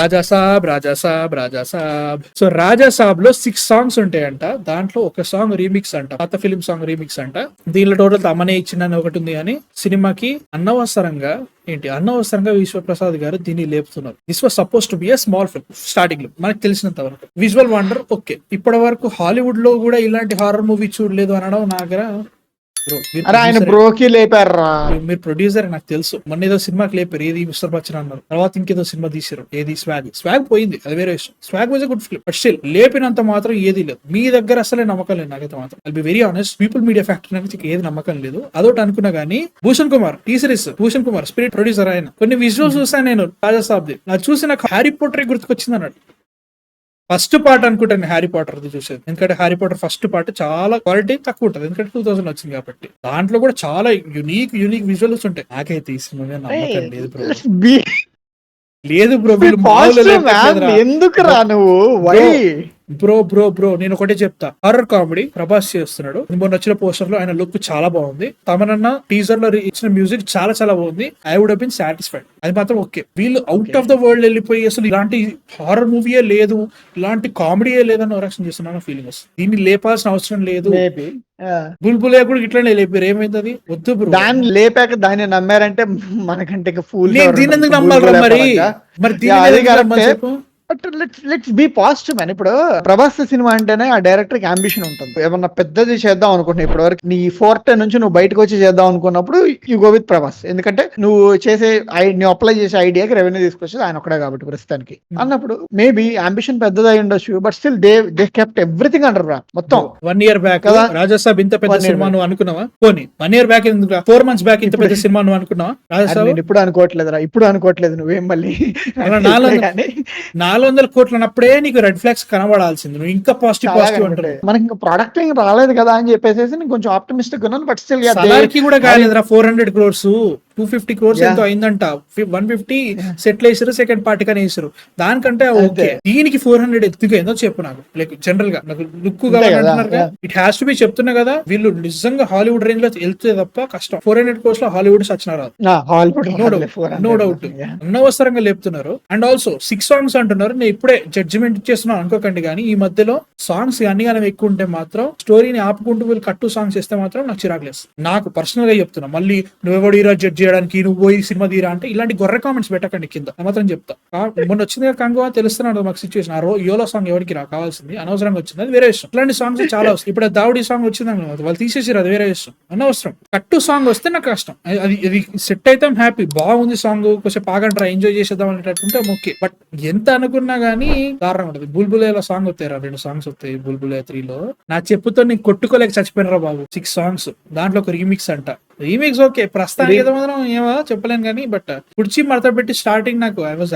Raja Saab. So Raja Saab లో 6 songs ఉంటాయంట. దాంట్లో ఒక సాంగ్ రీమిక్స్ అంట, పాత ఫిలిం సాంగ్ రీమిక్స్ అంట. దీనిలో టోటల్ తమనే ఇచ్చిన ఒకటి ఉంది అని సినిమాకి అనవసరంగా విశ్వప్రసాద్ గారు దీన్ని లేపుతున్నారు. This was suppose to be a small film starting లో మనకు తెలిసినంత వరకు. విజువల్ వండర్ ఓకే, ఇప్పటి వరకు హాలీవుడ్ లో కూడా ఇలాంటి హారర్ మూవీ చూడలేదు అనడం నా దగ్గర ఆయన బ్రోకి లేపారా. మీరు ప్రొడ్యూసర్ నాకు తెలుసు. మొన్న ఏదో సినిమాకి లేపారు, ఏది మిస్టర్ బచ్చన్ అన్నారు, తర్వాత ఇంకేదో సినిమా తీసారు, ఏది స్వాగ్ పోయింది, అది వేరే విషయం. Swag was a good film, but still లేపినంత మాత్రం ఏది లేదు. మీ దగ్గర అసలే నమ్మకం లేదు నాకైతే మాత్రం. I'll be very honest, people media factory నుంచి ఏది నమ్మకం లేదు. అదొకటి అనుకున్నా గానీ Bhushan Kumar T series, Bhushan Kumar spirit producer, ఆయన కొన్ని విజువల్స్ చూసాను నేను రాజాసాబ్ది. నాకు చూసి నాకు హ్యారీ పోటర్ గుర్తుకొచ్చింది అన్నాడు. ఫస్ట్ పార్ట్ అనుకుంటాను హ్యారీ పాటర్ చూసేది, ఎందుకంటే హ్యారీ పాటర్ ఫస్ట్ పార్ట్ చాలా క్వాలిటీ తక్కువ ఉంటుంది, ఎందుకంటే 2000 వచ్చింది కాబట్టి. దాంట్లో కూడా చాలా యునిక్ విజువల్స్ ఉంటాయి. నాకైతే ఈ సినిమా మీద నమ్మకం లేదు బ్రో. లేదు బ్రో, ఎందుకు రా నువ్వు బ్రో నేను ఒకటే చెప్తా. హారర్ కామెడీ ప్రభాస్ చేస్తున్నాడు. మొన్న వచ్చిన పోస్టర్ లో ఆయన లుక్ చాలా బాగుంది. తమనన్న టీజర్ లో ఇచ్చిన మ్యూజిక్ చాలా బాగుంది. I would have been satisfied. అది మాత్రం ఓకే. వీళ్ళు అవుట్ ఆఫ్ ద వరల్డ్ వెళ్ళిపోయి అసలు ఇలాంటి హారర్ మూవీయే లేదు, ఇలాంటి కామెడీయే లేదని ఓవరాక్షన్ చేస్తున్నాను ఫీలింగ్ వస్తుంది. దీన్ని లేపాల్సిన అవసరం లేదు. బుల్బులే కూడా ఇట్లానే లేపారు, ఏమైంది అది వద్దు బ్రో. దాన్ని లేపాక దాన్ని నమ్మారంటే మనకంటే ఫూల్. దీన్ని ఎందుకు నమ్మాలి మరి దీన్ని లెట్స్ బి పాజిటివ్ అని. ఇప్పుడు ప్రభాస్ సినిమా అంటేనే ఆ డైరెక్టర్ కి అంబిషన్ ఉంటుంది. ఏమన్నా పెద్దది చేద్దాం అనుకుంటున్నా, ఇప్పటి వరకు నీ ఫోర్ట్ నుంచి నువ్వు బయటకు వచ్చి చేద్దాం అనుకున్నప్పుడు యూ గో విత్ ప్రభాస్. ఎందుకంటే నువ్వు అప్లై చేసే ఐడియాకి రెవెన్యూ తీసుకొచ్చేది ఆయన ఒక్కడే కాబట్టి ప్రస్తుతానికి. అన్నప్పుడు మేబీ అంబిషన్ పెద్దదై ఉండొచ్చు, but still they kept everything under brand. మొత్తం 1 year బ్యాక్ రాజాసాబ్ ఇంత పెద్ద సినిమా నువ్వు అనుకున్నావా? పోనీ 1 year బ్యాక్, 4 months బ్యాక్ ఇంత పెద్ద సినిమా నువ్వు అనుకున్నావా? రాజాసాబ్ ఇప్పుడు అనుకోవట్లేదు నువ్వేం మళ్ళీ 400 కోట్లు అన్నప్పుడే నీకు రెడ్ ఫ్లాగ్స్ కనబడాల్సింది. నువ్వు ఇంకా పాజిటివ్ అంటే మనకి ఇంకా ప్రొడక్ట్ ఏం రాలేదు కదా అని చెప్పేసి నేను కొంచెం ఆప్టిమిస్టిక్ ఉన్నాను. బట్ స్టిల్ సలార్కి కూడా కాలేదురా 400 crores, 250 crores ఎంతో అయిందంట. 150 సెటిల్ వేసారు, సెకండ్ పార్టీ కానీ వేసారు. దానికంటే ఓకే, దీనికి 400 ఎందుకు ఏందో చెప్పు నాకు. లైక్ జనరల్ గా నాకు లుక్ కావాలంటున్నారు. ఇట్ హ్యాస్ టు బి చెప్తున్నా కదా, వీళ్ళు నిజంగా హాలీవుడ్ రేంజ్ లో వెళ్తే తప్ప కష్టం. 400 crores లో హాలీవుడ్ సచ్చినారు, నో డౌట్. అనవసరంగా లేపుతున్నారు. అండ్ ఆల్సో 6 songs అంటున్నారు. నేను ఇప్పుడే జడ్జిమెంట్ ఇచ్చేస్తున్నాను అనుకోకండి, కానీ ఈ మధ్యలో సాంగ్స్ అన్ని కానీ ఎక్కువ ఉంటే మాత్రం స్టోరీని ఆపుకుంటూ వీళ్ళు కట్టు సాంగ్స్ ఇస్తే మాత్రం నాకు చిరాకులేదు. నాకు పర్సనల్ గా చెప్తున్నా, మళ్ళీ నువ్వెవడు ఈరోజు జడ్జ్ చేయడానికి, నువ్వు పోయి సినిమా తీరా అంటే ఇలాంటి గొర్రె కామెంట్స్ పెట్టకండి కింద. మాత్రం చెప్తా. మొన్న వచ్చింది కంగువా తెలుస్తున్నాడు మాకు సిచ్యువేషన్. యోలో సాంగ్ ఎవరికి కావాల్సింది అనవసరంగా వచ్చింది, అది వేరే ఇష్టం. ఇలాంటి సాంగ్స్ చాలా వస్తాయి. ఇప్పుడు దావుడి సాంగ్ వచ్చిందని వాళ్ళు తీసేసారు, అది వేరే ఇష్టం. అనవసరం కట్టు సాంగ్ వస్తే నాకు కష్టం. అది సెట్ అయితే హ్యాపీ, బాగుంది సాంగ్, కొంచెం పాగంటారా ఎంజాయ్ చేసేద్దాం అనేటట్టుంటే ఓకే. బట్ ఎంత అనుకున్నా గానీ దారుణంగా ఉంటుంది. బుల్బులేలో సాంగ్ వస్తాయి, 2 songs వస్తాయి బుల్బులే 3లో. నా చెప్పుతో నేను కొట్టుకోలేక చచ్చిపోయినరా బాబు. 6 songs, దాంట్లో ఒక రీమిక్స్ అంట. రీమిక్స్ ఓకే, ప్రస్తుతానికి ఏదో మాత్రం ఏమో చెప్పలేను కానీ, బట్ కుర్చీ మడత పెట్టి స్టార్టింగ్ నాకు ఐ వాజ్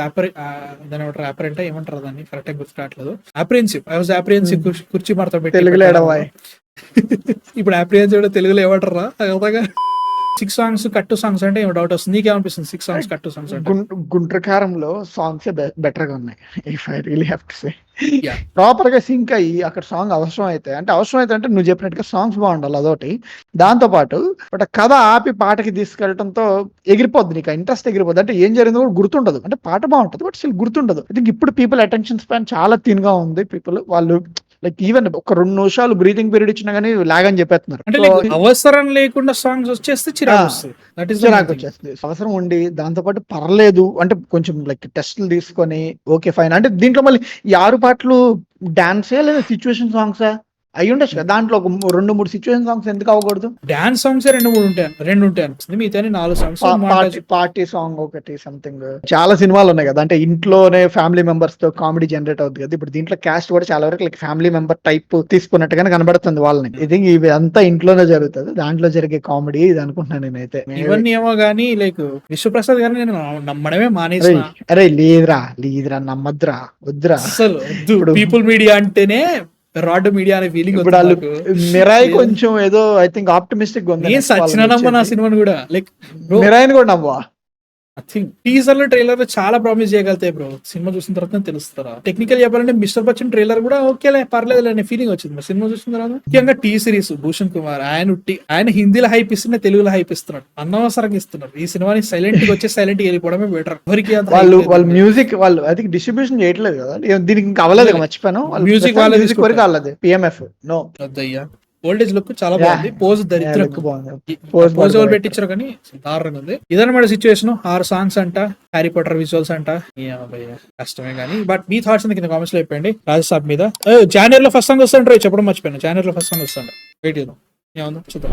దాని అంటే ఏమంటారు దాన్ని కరెక్ట్ గా గుర్తు రావట్లేదు. అప్రిహెన్సివ్ కుర్చీ మడత పెట్టి ఇప్పుడు అప్రిహెన్సివ్ తెలుగులో ఏమంటారా? 6 songs కట్టు సాంగ్స్ అంటే ఏమో డౌట్ వస్తుంది. నీకేమనిపిస్తుంది 6 songs కట్టు సాంగ్స్ అంటే? గుండ్రకారంలో సాంగ్స్ బెటర్ గా ఉన్నాయి. If I really have to say, proper గా సింక్ అయ్యి అక్కడ సాంగ్ అవసరం అయితే అంటే నువ్వు చెప్పినట్టుగా సాంగ్స్ బాగుండాలి, అదొకటి. దాంతో పాటు బట్ కథ ఆపి పాటకి తీసుకెళ్లడంతో ఎగిరిపోద్ది, నీకు ఇంట్రెస్ట్ ఎగిరిపోద్ది. అంటే ఏం జరిగిందో కూడా గుర్తుండదు. అంటే పాట బాగుంటది బట్ స్టిల్ గుర్తుండదు. ఐ థింక్ ఇప్పుడు పీపుల్ అటెన్షన్ స్పాన్ చాలా థిన్ గా ఉంది. పీపుల్ వాళ్ళు లైక్ ఈవెన్ ఒక 2 నిమిషాలు బ్రీతింగ్ పీరియడ్ ఇచ్చినా గానీ లాగ్ అని చెప్పేస్తున్నారు. అంటే అవసరం లేకుండా సాంగ్స్ వచ్చేస్తే చిరాకు వచ్చేస్తుంది. అవసరం ఉండి దాంతో పాటు పర్లేదు అంటే కొంచెం లైక్ టెస్ట్లు తీసుకొని ఓకే ఫైన్. అంటే దీంట్లో మళ్ళీ ఈ 6 పాటలు డాన్సే లేదా సిచ్యువేషన్ సాంగ్సా అయి ఉండొచ్చు కదా. దాంట్లో ఒక 2-3 సిచ్యువేషన్ సాంగ్స్ ఎందుకు అవ్వకూడదు? డాన్స్ సాంగ్స్ 2-3 ఉంటాయి అనిపిస్తుంది. మిగతా 4 songs పార్టీ సాంగ్ ఒకటి సంథింగ్. చాలా సినిమాలు ఉన్నాయి కదా, అంటే ఇంట్లోనే ఫ్యామిలీ మెంబర్స్ తో కామెడీ జనరేట్ అవుతుంది కదా. ఇప్పుడు దీంట్లో క్యాస్ట్ కూడా చాలా వరకు లైక్ ఫ్యామిలీ మెంబర్ టైప్ తీసుకున్నట్టుగానే కనబడుతుంది వాళ్ళని. ఇది ఇవి అంతా ఇంట్లోనే జరుగుతుంది, దాంట్లో జరిగే కామెడీ ఇది అనుకుంటున్నాను నేనైతే. ఇవన్నీ ఏమో గానీ లైక్ విశ్వప్రసాద్ గారిని నేను నమ్మడమే మానేసి. అరే లేదురా నమ్మద్రా, వద్దురా అసలు. పీపుల్ మీడియా అంటేనే రాడ్ మీడియా అనే ఫీలింగ్. మిరాయి కొంచెం ఏదో ఐ థింక్ ఆప్టిమిస్టిక్ గా ఉంది. సచిన నమ్మ నా సినిమాను కూడా లైక్ మిరాయిని కూడా నవ్వా నథింగ్. టీజర్ లో ట్రైలర్ లో చాలా ప్రామిస్ చేయగలుగుతాయి బ్రో, సినిమా చూసిన తర్వాత తెలుస్తారా. టెక్నికల్ చెప్పాలంటే మిస్టర్ బచ్చన్ ట్రైలర్ కూడా ఓకేలే పర్లేదు అనే ఫీలింగ్ వచ్చింది మరి సినిమా చూసిన తర్వాత. ముఖ్యంగా టీ సిరీస్ భూషణ్ కుమార్ ఆయన హిందీలో హైప్ ఇస్తున్నా, తెలుగులో హైప్ ఇస్తున్నాడు, అనవసరంగా ఇస్తున్నారు. ఈ సినిమాని సైలెంట్ గా వచ్చి సైలెంట్ గా వెళ్ళిపోవడమే బెటర్. ఎవరికి వాళ్ళు మ్యూజిక్ వాళ్ళు అది డిస్ట్రిబ్యూషన్ చేయట్లేదు కదా, దీనికి ఇంకా అవ్వలేదు, మర్చిపోయాను. మ్యూజిక్ వాళ్ళే మ్యూజిక్ వరకు అవ్వలేదు. పిఎంఎఫ్ నో వద్దయ్యా. ఓల్డేజ్ లుక్ చాలా బాగుంది, పోజ్ దరిద్రం, పోజ్ ఎవరు పెట్టించారు కానీ దారుణంగా ఉంది. ఇదన్నమాట సిచ్యువేషన్. 6 సాంగ్స్ అంట, హ్యారీ పాటర్ విజువల్స్ అంట, కష్టమే కానీ. బట్ మీ థాట్స్ కింద కామెంట్స్ లో చెప్పండి రాజసాబ్ మీద. జనవరిలో ఫస్ట్ సాంగ్ వస్తాంటారు చెప్పడం మర్చిపోయాను. జనవరిలో ఫస్ట్ సాంగ్ వస్తాంట, వెయిట్ చేద్దాం ఏముందో చూద్దాం.